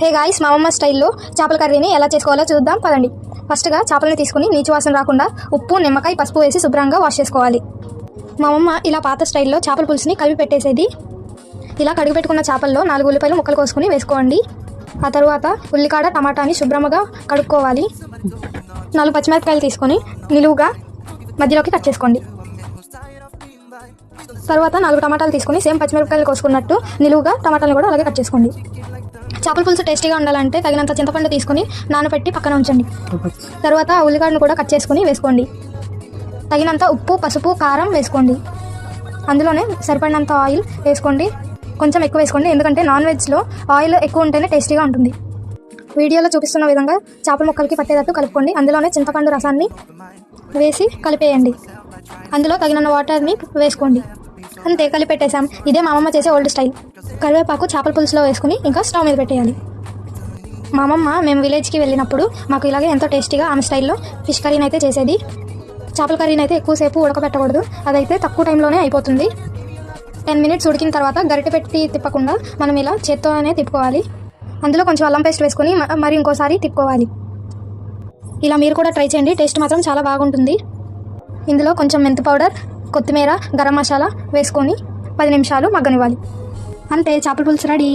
Hey guys, మా అమ్మ స్టైల్లో చేపల కర్రీని ఎలా చేసుకోవాలో చూద్దాం పదండి. ఫస్ట్గా చేపలని తీసుకుని నీచు వాసన రాకుండా ఉప్పు, నిమ్మకాయ, పసుపు వేసి శుభ్రంగా వాష్ చేసుకోవాలి. మా అమ్మ ఇలా పాత స్టైల్లో చేపల పులుసుని కలిపి పెట్టేసేది. ఇలా కడిగి పెట్టుకున్న చేపల్లో 4 ఉల్లిపాయలు ముక్కలు కోసుకుని వేసుకోండి. ఆ తర్వాత ఉల్లికాడ, టమాటాని శుభ్రంగా కడుక్కోవాలి. 4 పచ్చిమిరపకాయలు తీసుకొని నిలువుగా మధ్యలోకి కట్ చేసుకోండి. తర్వాత 4 టమాటాలు తీసుకుని సేమ్ పచ్చిమిరపకాయలు కోసుకున్నట్టు నిలువుగా టమాటాలు కూడా అలాగే కట్ చేసుకోండి. చేపల పులుసు టేస్టీగా ఉండాలంటే తగినంత చింతపండు తీసుకుని నానబెట్టి పక్కన ఉంచండి. తర్వాత ఉల్లిగడ్డను కూడా కట్ చేసుకుని వేసుకోండి. తగినంత ఉప్పు, పసుపు, కారం వేసుకోండి. అందులోనే సరిపడినంత ఆయిల్ వేసుకోండి. కొంచెం ఎక్కువ వేసుకోండి, ఎందుకంటే నాన్ వెజ్లో ఆయిల్ ఎక్కువ ఉంటేనే టేస్టీగా ఉంటుంది. వీడియోలో చూపిస్తున్న విధంగా చేపల ముక్కలకి పట్టేటట్టు కలుపుకోండి. అందులోనే చింతపండు రసాన్ని వేసి కలిపేయండి. అందులో తగినంత వాటర్ని వేసుకోండి. అంతే, కలిపెట్టేసాం. ఇదే మా అమ్మమ్మ చేసే ఓల్డ్ స్టైల్. కరివేపాకు చేపల పులుసులో వేసుకుని ఇంకా స్టవ్ మీద పెట్టేయాలి. మా అమ్మమ్మ మేము విలేజ్కి వెళ్ళినప్పుడు మాకు ఇలాగే ఎంతో టేస్టీగా ఆమె స్టైల్లో ఫిష్ కర్రీని అయితే చేసేది. చేపల కర్రీని అయితే ఎక్కువసేపు ఉడకబెట్టకూడదు, అదైతే తక్కువ టైంలోనే అయిపోతుంది. 10 మినిట్స్ ఉడికిన తర్వాత గరిటె పెట్టి తిప్పకుండా మనం ఇలా చేత్తోనే తిప్పుకోవాలి. అందులో కొంచెం అల్లం పేస్ట్ వేసుకొని మరి ఇంకోసారి తిప్పుకోవాలి. ఇలా మీరు కూడా ట్రై చేయండి, టేస్ట్ మాత్రం చాలా బాగుంటుంది. ఇందులో కొంచెం మెంతి పౌడర్, కొత్తిమీర, గరం మసాలా వేసుకొని 10 నిమిషాలు మగ్గనివ్వాలి. అంతే, చేపల పులుసు రెడీ.